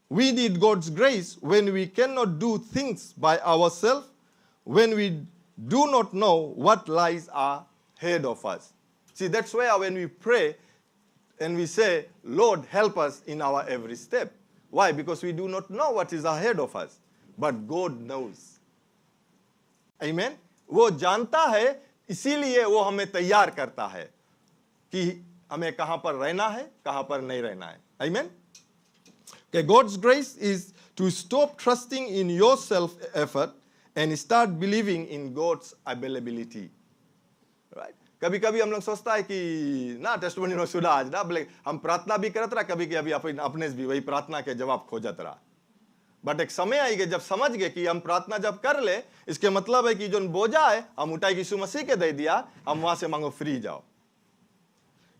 We need God's grace when we cannot do things by ourselves, when we do not know what lies ahead of us. See, that's where when we pray and we say, Lord, help us in our every step. Why? Because we do not know what is ahead of us. But God knows. Amen? वो जानता है, इसीलिए वो हमें तैयार करता है कि हमें कहां पर रहना है, कहां पर नहीं रहना है. Amen? Okay, God's grace is to stop trusting in your self-effort and start believing in God's availability. Right? कभी कभी हम लोग सोचता है कि ना टेस्टिमनी में सुना आज ना बोले हम प्रार्थना भी करत रहा कभी कभी अपने भी वही प्रार्थना के जवाब खोजत रहा. बट एक समय आई गई जब समझ गए कि हम प्रार्थना जब कर ले इसके मतलब है कि जो बोझा है हम उठाई यीशु मसीह के दे दिया, हम वहां से मांगो फ्री जाओ.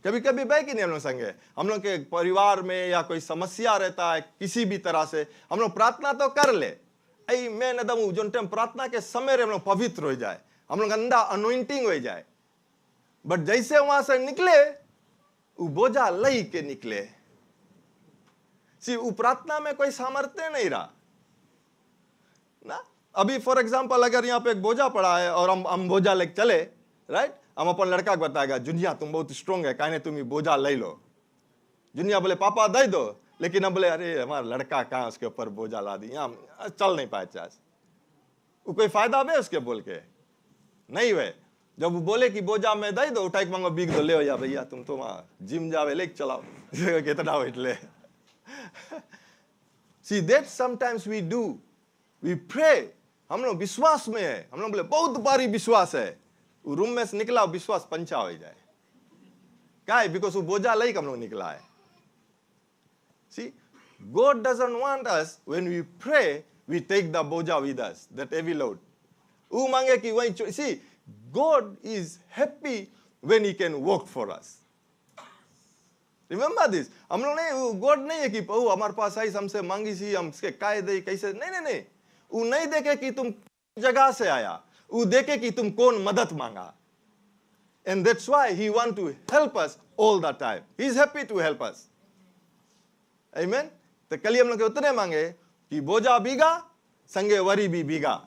कभी कभी भाई कि नहीं हम लोग संगे हम लोग के परिवार में या कोई समस्या रहता है किसी भी तरह से हम लोग प्रार्थना तो कर ले. ऐ मैं न दम जो टाइम प्रार्थना के समय हम लोग पवित्र हो जाए, हम लोग अंदर अनोइंटिंग हो जाए. बट जैसे वहां से निकले वो बोझा लई के निकले. सी वो प्रार्थना में कोई सामर्थ्य नहीं रहा ना. अभी फॉर एग्जांपल अगर यहाँ पे एक बोझा पड़ा है और हम बोझा लेके चले, राइट, हम अपन लड़का को बताएगा जुनिया तुम बहुत स्ट्रांग है कहने तुम बोझा ले लो. जुनिया बोले पापा दे दो, लेकिन हम बोले अरे हमारा लड़का कहाँ उसके ऊपर बोझा ला दी, यहाँ चल नहीं पाए चास. वो कोई फायदा है उसके बोल के नहीं हुए. जब वो बोले कि बोझा में दे दो उठा के मांगो बीग दो ले या भैया तुम तो वहां जिम जावे लेके चलाओ कितना वेट ले. See that sometimes we do, we pray, हम लोग विश्वास में है, हम लोग बोले बहुत भारी विश्वास है, वो रूम में से निकला विश्वास पंचा हो जाए. क्या है? बिकॉज वो बोझा लई हम लोग निकला है. See, God doesn't want us when we pray we take the boja with us, that heavy load. वो मांगे कि वही. See, God is happy when he can work for us. Remember this. हम लोग नहीं, गॉड नहीं है कि ओ हमारे पास आई हमसे मांगी सी हम इसके काय दे कैसे, नहीं नहीं नहीं. वो नहीं देखे कि तुम जगह से आया, वो देखे कि तुम कौन मदद मांगा. And that's why he want to help us all the time. He is happy to help us. Amen. तो कल हम लोग उतने मांगे कि बोझा भीगा संगे वरी भी भीगा.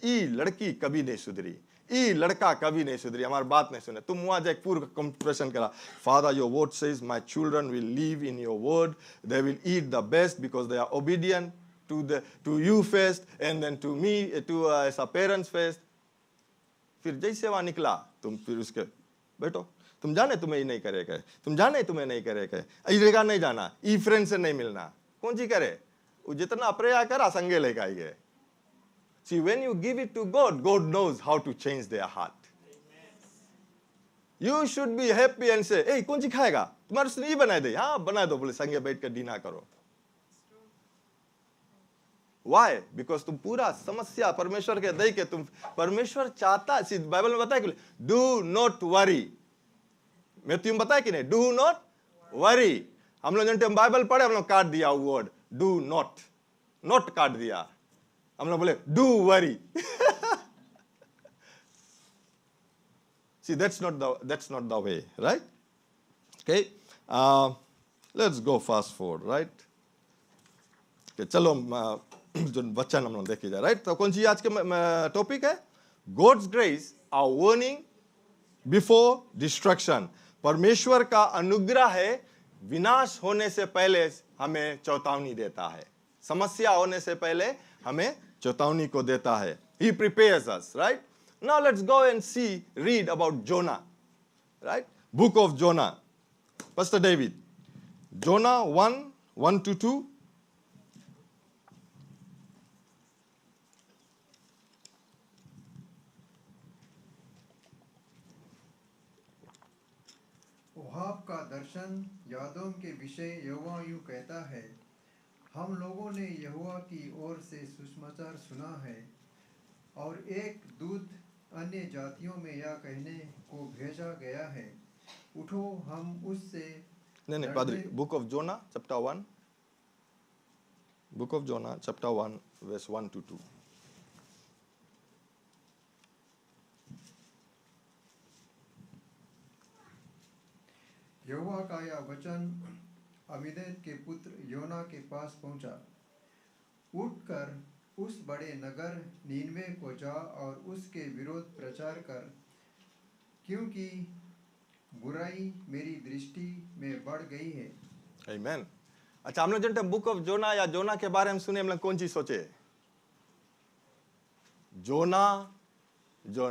ई लड़की कभी नहीं सुधरी, ई लड़का कभी नहीं सुधरी, हमारी बात नहीं सुने. तुम वहां जाके पूरा कंप्रेशन करा. Father your word says my children will live in your word, they will eat the best because they are obedient to you first and then to me to as a parents first. फिर जैसे वहां निकला तुम फिर उसके बैठो, तुम जाने तुम्हें नहीं करेगा, तुम जाने तुम्हें नहीं करेगा, इस जगह नहीं जाना, ई फ्रेंड से नहीं मिलना, कौन सी करे. वो जितना प्रेयर करा संगे लेके आई गए. See, when you give it to God, God knows how to change their heart. You should be happy and say, hey, कौन सी खाएगा, तुम्हारे से नहीं बनाए दे, हाँ बना दो, बोले संगे बैठ कर डिनर करो. Why? Because तुम पूरा समस्या परमेश्वर के दे के तुम, परमेश्वर चाहता, बाइबल में बताया कि do not worry. मैं तुम बताया कि नहीं, do not worry. हम लोग जब बाइबल पढ़े हम लोग काट दिया वर्ड do not काट दिया, हम लोग बोले do worry. See, that's not the way, right? Okay, let's go fast forward, right? Okay, चलो जो वचन हम लोग देखे जाए, right? तो कौन सी आज के टॉपिक है? God's grace, a warning before destruction. परमेश्वर का अनुग्रह है, विनाश होने से पहले हमें चेतावनी देता है, समस्या होने से पहले हमें चेतावनी को देता है. He prepares us, right? Now let's go and read about Jonah, right? Book of Jonah. Pastor David, Jonah 1:1-2. ओहाब का दर्शन यादों के विषय यहोवा यूं कहता है, हम लोगों ने यहोवा की ओर से सुसमाचार सुना है और एक दूत अन्य जातियों में यह कहने को भेजा गया है, उठो हम उससे नहीं पादरी, book of Jonah chapter 1, book of Jonah chapter 1 verse 1-2. यहोवा का यह वचन अमीदेन के पुत्र योना के पास पहुंचा। उठकर उस बड़े नगर नीनवे को जा और उसके विरोध प्रचार कर, क्योंकि बुराई मेरी दृष्टि में बढ़ गई है। Amen. अच्छा, हम लोग जब बुक ऑफ जोना या जोना के बारे में सुने, हम लोग कौन चीज सोचे? जोना जो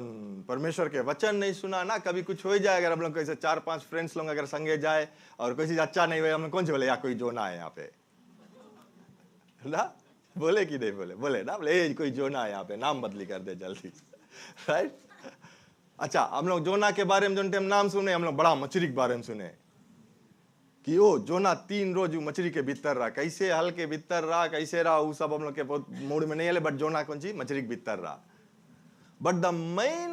परमेश्वर के वचन नहीं सुना ना, कभी कुछ हो ही जाए, अगर हम लोग कैसे 4-5 फ्रेंड्स लोग अगर संगे जाए और कोई चीज अच्छा नहीं हुआ, हम लोग कौन से बोले, या कोई जोना है यहाँ पे ना, बोले कि नहीं बोले? बोले ना, बोले कोई जोना है यहाँ पे, नाम बदली कर दे जल्दी। राइट। अच्छा, हम लोग जोना के बारे में जो टाइम नाम सुने, हम लोग बड़ा मछली के बारे में सुने कि ओ जोना 3 रोज मछली के भीतर रहा, कैसे हल के भीतर रहा, कैसे रहा, वो सब हम लोग के बहुत मूड में नहीं आले, बट जोना कौन सी मछली के भीतर रहा। But the main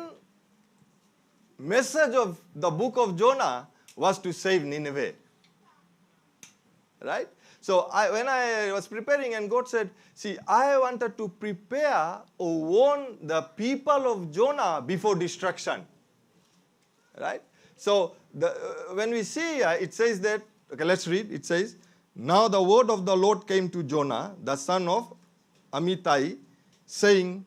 message of the book of Jonah was to save Nineveh. Right? So when I was preparing, and God said, see, I wanted to prepare or warn the people of Jonah before destruction. Right? So when we see, it says that, okay, let's read. It says, now the word of the Lord came to Jonah, the son of Amittai, saying,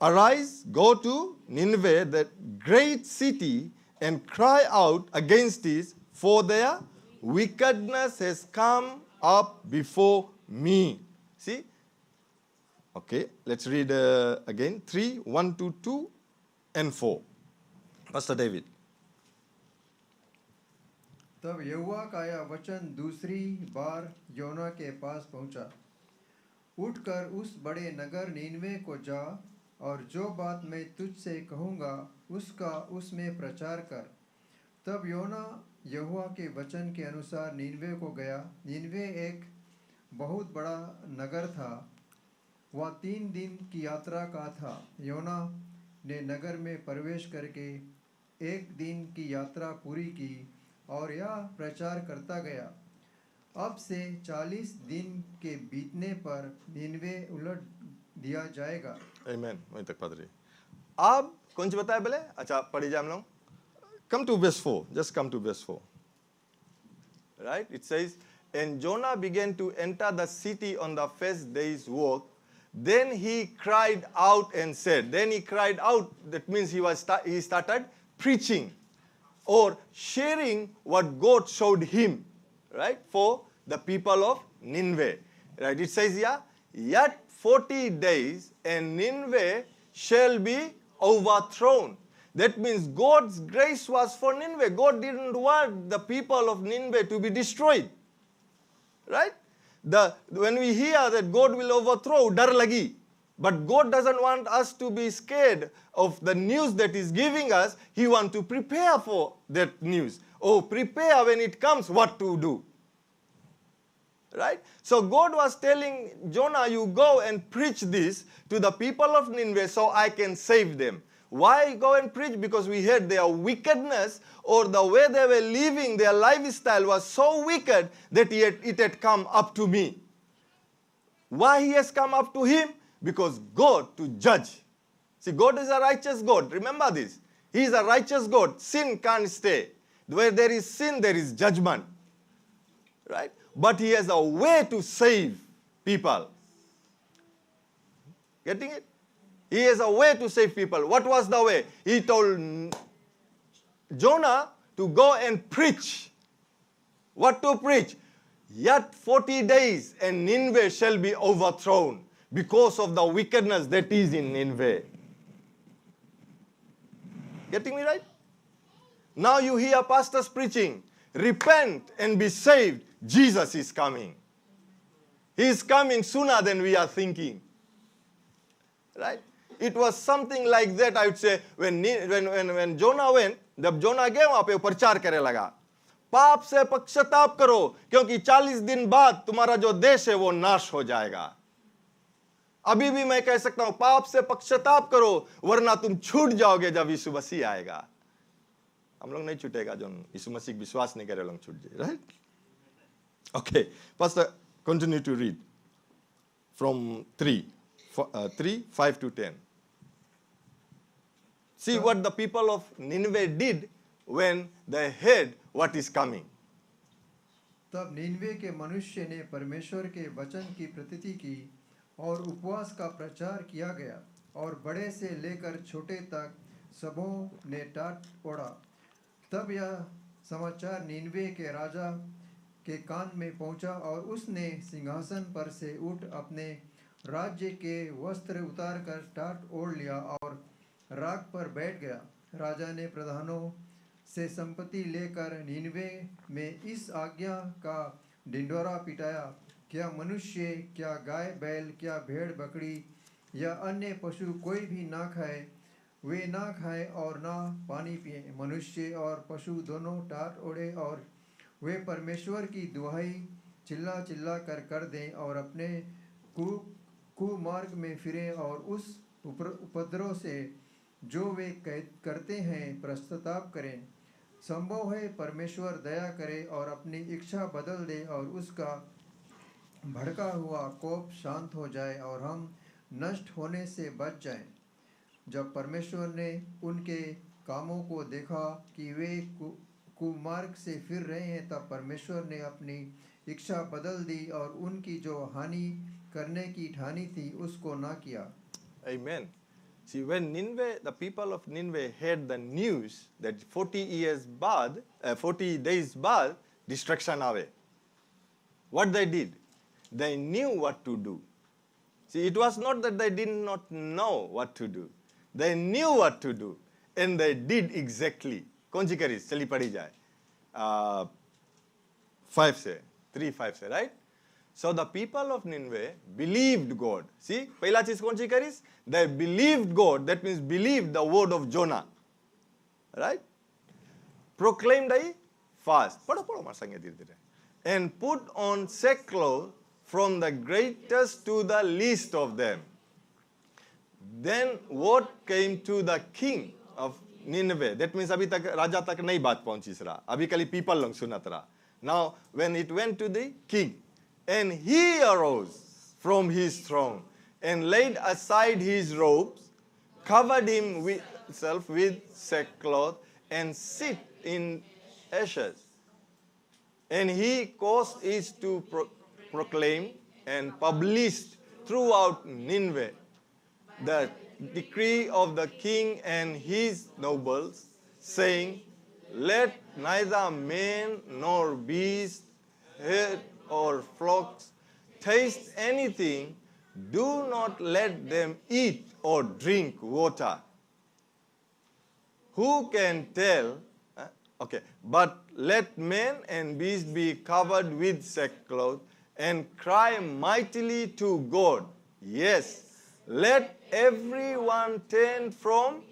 arise, go to Nineveh, that great city, and cry out against it, for their wickedness has come up before me. See? Okay, let's read again. 3, 1 to 2 and 4. Pastor David. तब यहोवा का यह वचन दूसरी बार योना के पास पहुंचा। उठकर उस बड़े नगर नीनवे को जा, और जो बात मैं तुझसे कहूँगा उसका उसमें प्रचार कर। तब योना यहोवा के वचन के अनुसार नीनवे को गया। नीनवे एक बहुत बड़ा नगर था, वह 3 दिन की यात्रा का था। योना ने नगर में प्रवेश करके 1 दिन की यात्रा पूरी की और यह प्रचार करता गया, अब से 40 दिन के बीतने पर नीनवे उलट दिया जाएगा। Amen. वहीं तक पादरी। अब कौन सी बताया बोले? अच्छा, पढ़ी जाए हम लोग। Come to verse 4. Just come to verse 4. Right? It says, and Jonah began to enter the city on the first day's work. Then he cried out and said. Then he cried out. That means he started preaching or sharing what God showed him. Right? For the people of Nineveh. Right? It says here, yet 40 days and Nineveh shall be overthrown. That means God's grace was for Nineveh. God didn't want the people of Nineveh to be destroyed. Right? When we hear that God will overthrow, dar lagi. But God doesn't want us to be scared of the news that He's giving us. He wants to prepare for that news. Oh, prepare when it comes what to do. Right? So God was telling Jonah, you go and preach this to the people of Nineveh so I can save them. Why go and preach? Because we heard their wickedness, or the way they were living, their lifestyle was so wicked that it had come up to me. Why he has come up to him? Because God to judge. See, God is a righteous God. Remember this. He is a righteous God. Sin can't stay. Where there is sin, there is judgment. Right? But He has a way to save people. Getting it? He has a way to save people. What was the way? He told Jonah to go and preach. What to preach? Yet 40 days and Nineveh shall be overthrown because of the wickedness that is in Nineveh. Getting me right? Now you hear pastors preaching, repent and be saved. Jesus is coming. He is coming sooner than we are thinking. Right? It was something like that, I would say, when Jonah went, जब जोना गया वहां पे प्रचार करे लगा, पाप से पश्चाताप करो क्योंकि 40 दिन बाद तुम्हारा जो देश है वो नाश हो जाएगा। अभी भी मैं कह सकता हूं, पाप से पश्चाताप करो वरना तुम छूट जाओगे जब यीशु मसीह आएगा। हम लोग नहीं छूटेगा, जो यीशु मसीह विश्वास नहीं करे लोग छूट जाए। Right? Okay, Pastor, continue to read from 3, 5 to 10. See what the people of Nineveh did when they heard what is coming. तब नीनवे के मनुष्य ने परमेश्वर के वचन की प्रतीति की और उपवास का प्रचार किया गया और बड़े से लेकर छोटे तक सबों ने टाट ओढ़ा। तब यह समाचार नीनवे के राजा के कान में पहुंचा और उसने सिंहासन पर से उठ अपने राज्य के वस्त्र उतार कर टाट ओढ़ लिया और राख पर बैठ गया। राजा ने प्रधानों से संपत्ति लेकर नीनवे में इस आज्ञा का ढिंढोरा पिटाया, क्या मनुष्य, क्या गाय बैल, क्या भेड़ बकरी या अन्य पशु कोई भी ना खाए, वे ना खाए और ना पानी पिए। मनुष्य और पशु दोनों टाट ओढ़े और वे परमेश्वर की दुहाई चिल्ला चिल्ला कर दें और अपने कुमार्ग में फिरें और उस उपद्रव से जो वे करते हैं पश्चाताप करें। संभव है परमेश्वर दया करे और अपनी इच्छा बदल दे और उसका भड़का हुआ कोप शांत हो जाए और हम नष्ट होने से बच जाएं। जब परमेश्वर ने उनके कामों को देखा कि वे कुमार्ग से फिर रहे हैं, तब परमेश्वर ने अपनी इच्छा बदल दी और उनकी जो हानि करने की ठानी थी उसको ना किया। Amen. See, when Nineveh, the people of Nineveh heard the news that 40 days बाद destruction आवे, what they did, they knew what to do. See, it was not that they did not know what to do. They knew what to do, and they did exactly. कौन सी करी? चली पड़ी जाए. 3:5 से, right? So the people of Nineveh believed God. See, पहला चीज कौन सी करी? They believed God. That means believed the word of Jonah, right? Proclaimed a fast. पढ़ो मार संगे धीरे-धीरे. And put on sackcloth from the greatest to the least of them. Then word came to the king of Nineveh. That means अभी तक राजा तक नहीं बात पहुंची रहा. अभी खाली people लोग सुनत रहा. Now when it went to the king, and he arose from his throne and laid aside his robes, covered himself with sackcloth, and sit in ashes. And he caused it to proclaim and published throughout Nineveh the decree of the king and his nobles, saying, let neither man nor beast, herd or flocks taste anything, do not let them eat or drink water. Who can tell? But let man and beast be covered with sackcloth and cry mightily to God. Yes, let everyone turn from.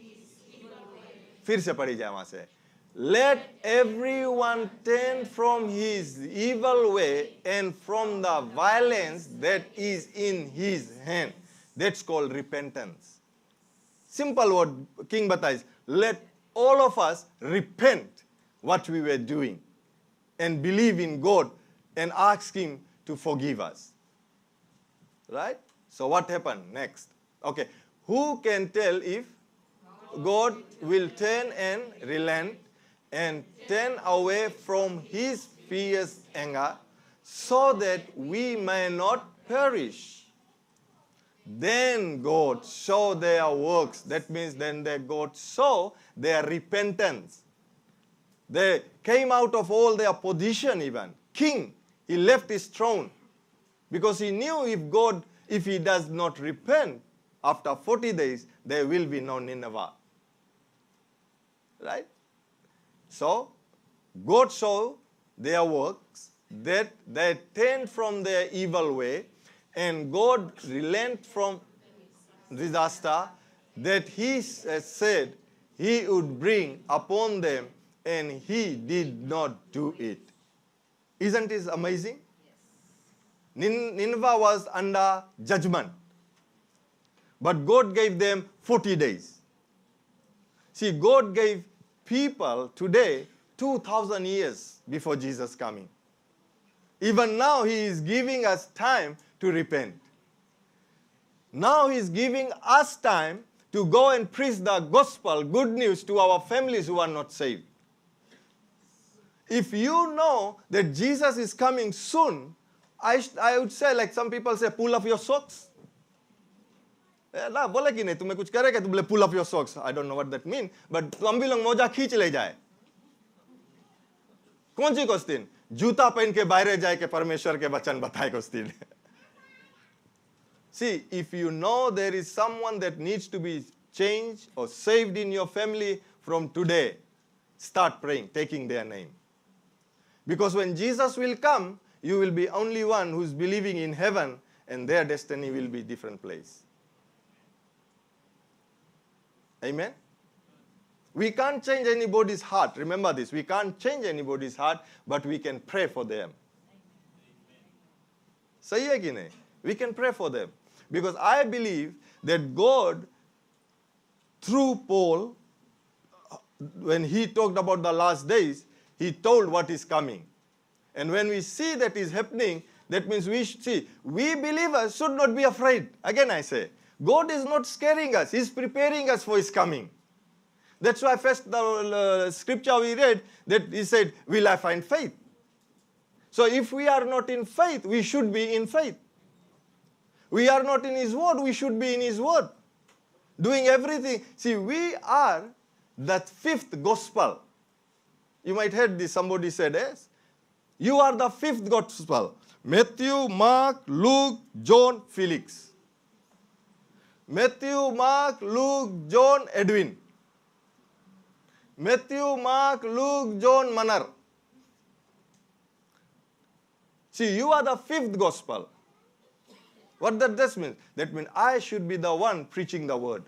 फिर से पढ़ी जाए वहां से. Let everyone turn from his evil way and from the violence that is in his hand. That's called repentance. Simple word King बताइए. Let all of us repent what we were doing and believe in God and ask Him to forgive us. Right? So what happened next? Okay. Who can tell if God will turn and relent and turn away from his fierce anger so that we may not perish? Then God saw their works. That means then God saw their repentance. They came out of all their position even. King, he left his throne because he knew if he does not repent, after 40 days, there will be no Nineveh. Right? So, God saw their works, that they turned from their evil way, and God relent from disaster that He said He would bring upon them, and He did not do it. Isn't it amazing? Nineveh was under judgment, but God gave them 40 days. See, God gave people today 2,000 years before Jesus coming. Even now, He is giving us time to repent. Now He is giving us time to go and preach the gospel, good news to our families who are not saved. if you know that Jesus is coming soon, I would say, like some people say, pull up your socks. ना बोले कि नहीं तुम्हें कुछ करेगा तो बोले pull up your socks. I don't know what that means, but हम भी लोग मोजा खींच ले जाए. कौन सी क्वेश्चन? जूता पहन के बाहर जाए के परमेश्वर के वचन बताए question. See, if you know there is someone that needs to be changed or saved in your family from today, start praying, taking their name. Because when Jesus will come, you will be only one who's believing in heaven, and their destiny will be different place. Amen? We can't change anybody's heart. Remember this. We can't change anybody's heart, but we can pray for them. सही है कि नहीं? We can pray for them. Because I believe that God, through Paul, when he talked about the last days, he told what is coming. And when we see that is happening, that means we believers should not be afraid. Again I say, God is not scaring us. He's preparing us for his coming. That's why first the scripture we read, that he said, will I find faith? So if we are not in faith, we should be in faith. We are not in his word, we should be in his word. Doing everything. See, we are that fifth gospel. You might heard this, somebody said, yes. You are the fifth gospel. Matthew, Mark, Luke, John, Felix. Matthew, Mark, Luke, John, Edwin. Matthew, Mark, Luke, John, Manar. See, you are the fifth gospel. What does that mean? That means I should be the one preaching the word.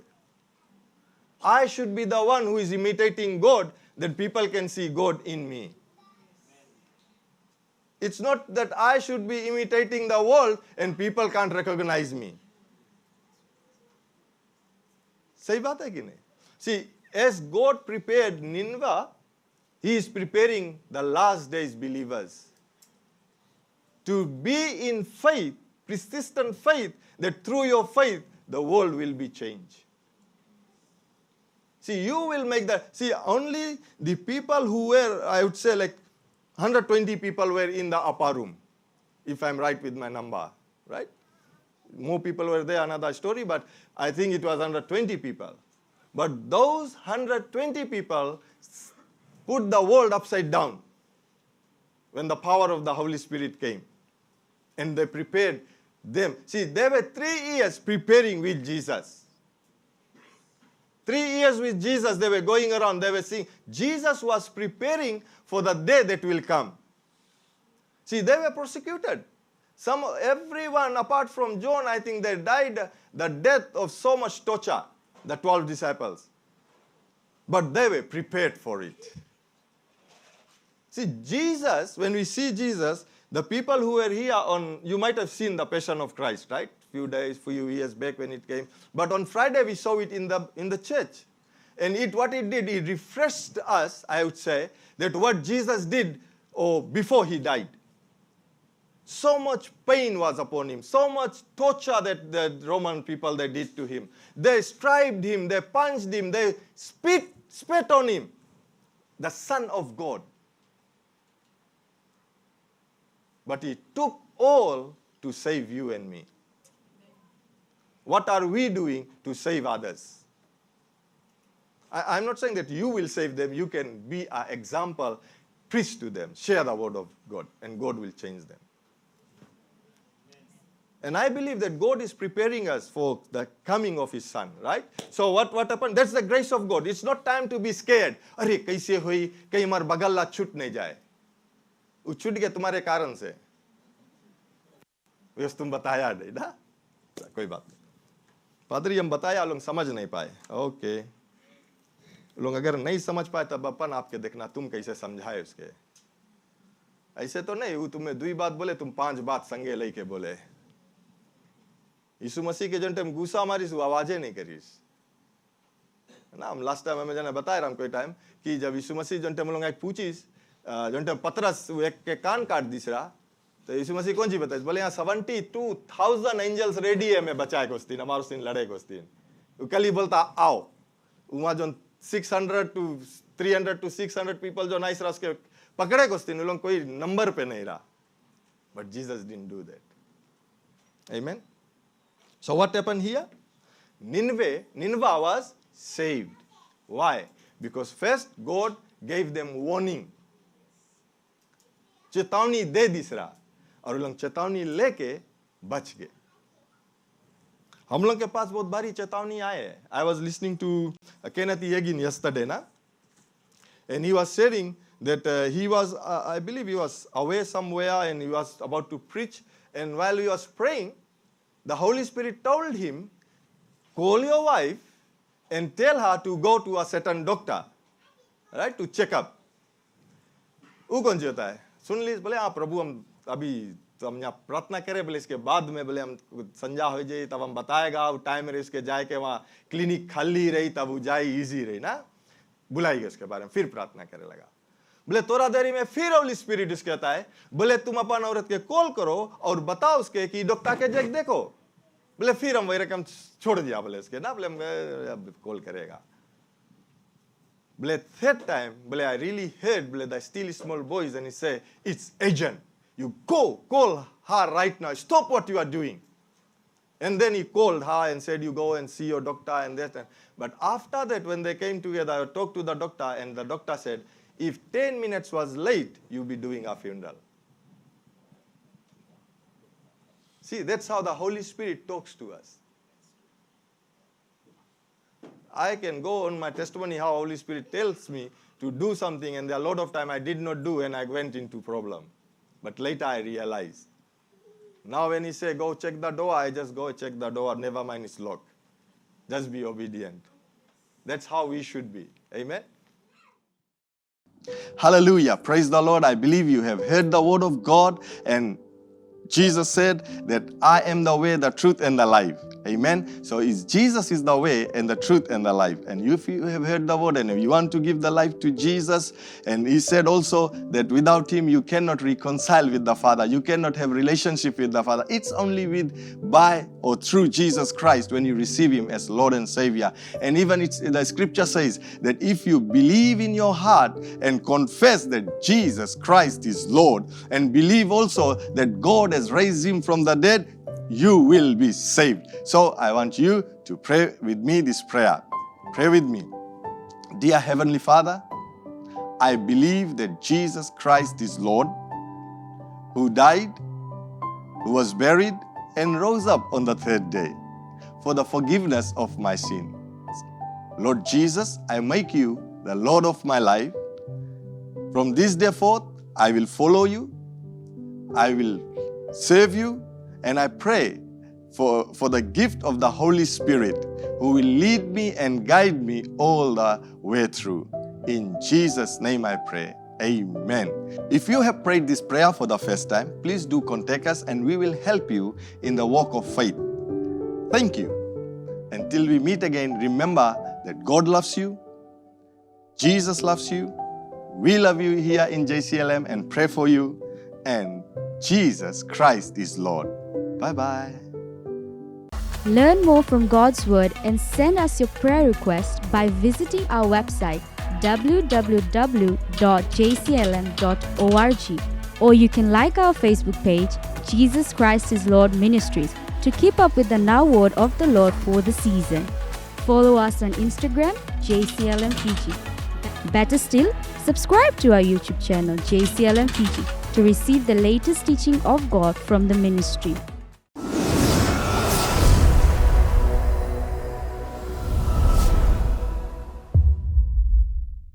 I should be the one who is imitating God, that people can see God in me. It's not that I should be imitating the world and people can't recognize me. सही बात है कि नहीं? See, as God prepared Nineveh, he is preparing the last days believers to be in faith, persistent faith, that through your faith, the world will be changed. See, you will make that. See, only the people who were, I would say, like 120 people were in the upper room, if I'm right with my number, right? More people were there, another story, but I think it was 120 people. But those 120 people put the world upside down when the power of the Holy Spirit came. And they prepared them. See, they were 3 years preparing with Jesus. 3 years with Jesus, they were going around, they were seeing. Jesus was preparing for the day that will come. See, they were persecuted. Everyone apart from John, I think they died the death of so much torture, the 12 disciples. But they were prepared for it. See, Jesus, when we see Jesus, the people who were here you might have seen the Passion of Christ, right? Few years back when it came. But on Friday we saw it in the church. And what it did, it refreshed us, I would say, that what Jesus did before he died. So much pain was upon him, so much torture that the Roman people they did to him. They striped him, they punched him, they spit on him. The Son of God. But he took all to save you and me. What are we doing to save others? I'm not saying that you will save them. You can be an example, preach to them, share the word of God, and God will change them. And I believe that God is preparing us for the coming of his Son, right? So what happened? That's the grace of God. It's not time to be scared. अरे कैसे हुई कहीं हमार बगल्ला छूट नहीं जाए. वो छूट गया तुम्हारे कारण से. वैसे तुम बताया नहीं ना? कोई बात नहीं. पादरी हम बताया लोग समझ नहीं पाए. ओके. लोग अगर नहीं समझ पाए तब अपन आपके देखना तुम कैसे समझाए उसके. ऐसे तो नहीं वो तुम्हें 2 बात बोले तुम 5 बात संगे लेके बोले. यीशु मसीह के जन टाइम गुस्सा मारिस वो आवाजें नहीं करीस ना. हम लास्ट टाइम हमें जाना बताया रहा कोई टाइम कि जब यीशु मसीह जन टाइम लोग पूछिस जन टाइम पतरस एक के कान काट दिस रहा तो यीशु मसीह कौन सी बताइस बोले यहाँ 72,000 एंजल्स रेडी है मैं बचाए को दिन हमारे दिन लड़े को दिन. वो कल ही बोलता आओ वहाँ जो 300 to 600 people जो नाइस रहा उसके पकड़े कुछ दिन, उन लोग कोई नंबर पे नहीं रहा. But Jesus didn't do that. Amen. So what happened here? Nineveh was saved. Why? Because first God gave them warning. चेतावनी दे दूसरा, और लोग चेतावनी लेके बच गए. हम लोग के पास बहुत बारी चेतावनी आए. I was listening to Kenneth Hagin yesterday, na? And he was sharing that he was, I believe he was away somewhere and he was about to preach. And while he was praying, the Holy Spirit told him, call your wife and tell her to go to a certain doctor, right, to check up. वो कौन सी होता है? सुन लीजिए, बोले हाँ प्रभु हम अभी तो हम यहाँ प्रार्थना करें, बोले इसके बाद में बोले हम संजा हो जाए तब हम बताएगा, वो टाइम रहे इसके जाए के वहाँ क्लिनिक खाली रही तब वो जाए इजी रही ना, बुलाएगा उसके बारे में, फिर प्रार्थना करे लगा. बोले थोड़ा देरी में फिर होली स्पिरिट उसके कहता है, बोले तुम अपन औरत के कॉल करो और बताओ उसके कि डॉक्टर के जग देखो. बोले फिर हम वही रकम छोड़ दिया, बोले इसके ना, बोले हम कॉल करेगा. बोले third time, बोले I really heard, बोले the still small voice and he say, it's agent. You go, call her right now. Stop what you are doing. And then he called her and said, you go and see your doctor and that. But after that, when they came together, I talked to the doctor and the doctor said, if 10 minutes was late, you'll be doing a funeral. See, that's how the Holy Spirit talks to us. I can go on my testimony how Holy Spirit tells me to do something, and a lot of time I did not do and I went into problem. But later I realized. Now when he say go check the door, I just go check the door, never mind it's locked. Just be obedient. That's how we should be. Amen. Hallelujah. Praise the Lord. I believe you have heard the word of God, and Jesus said that I am the way, the truth, and the life. Amen. So Jesus is the way and the truth and the life. And if you have heard the word and if you want to give the life to Jesus, and he said also that without him you cannot reconcile with the Father. You cannot have relationship with the Father. It's only by or through Jesus Christ when you receive him as Lord and Savior. And even the scripture says that if you believe in your heart and confess that Jesus Christ is Lord, and believe also that God has raised him from the dead, you will be saved. So I want you to pray with me this prayer. Pray with me. Dear Heavenly Father, I believe that Jesus Christ is Lord, who died, who was buried, and rose up on the third day for the forgiveness of my sin. Lord Jesus, I make you the Lord of my life. From this day forth, I will follow you. I will serve you. And I pray for the gift of the Holy Spirit, who will lead me and guide me all the way through. In Jesus' name I pray. Amen. If you have prayed this prayer for the first time, please do contact us and we will help you in the walk of faith. Thank you. Until we meet again, remember that God loves you, Jesus loves you, we love you here in JCLM and pray for you, and Jesus Christ is Lord. Bye-bye. Learn more from God's Word and send us your prayer request by visiting our website www.jclm.org, or you can like our Facebook page, Jesus Christ is Lord Ministries, to keep up with the now word of the Lord for the season. Follow us on Instagram, JCLM Fiji. Better still, subscribe to our YouTube channel, JCLM Fiji, to receive the latest teaching of God from the ministry.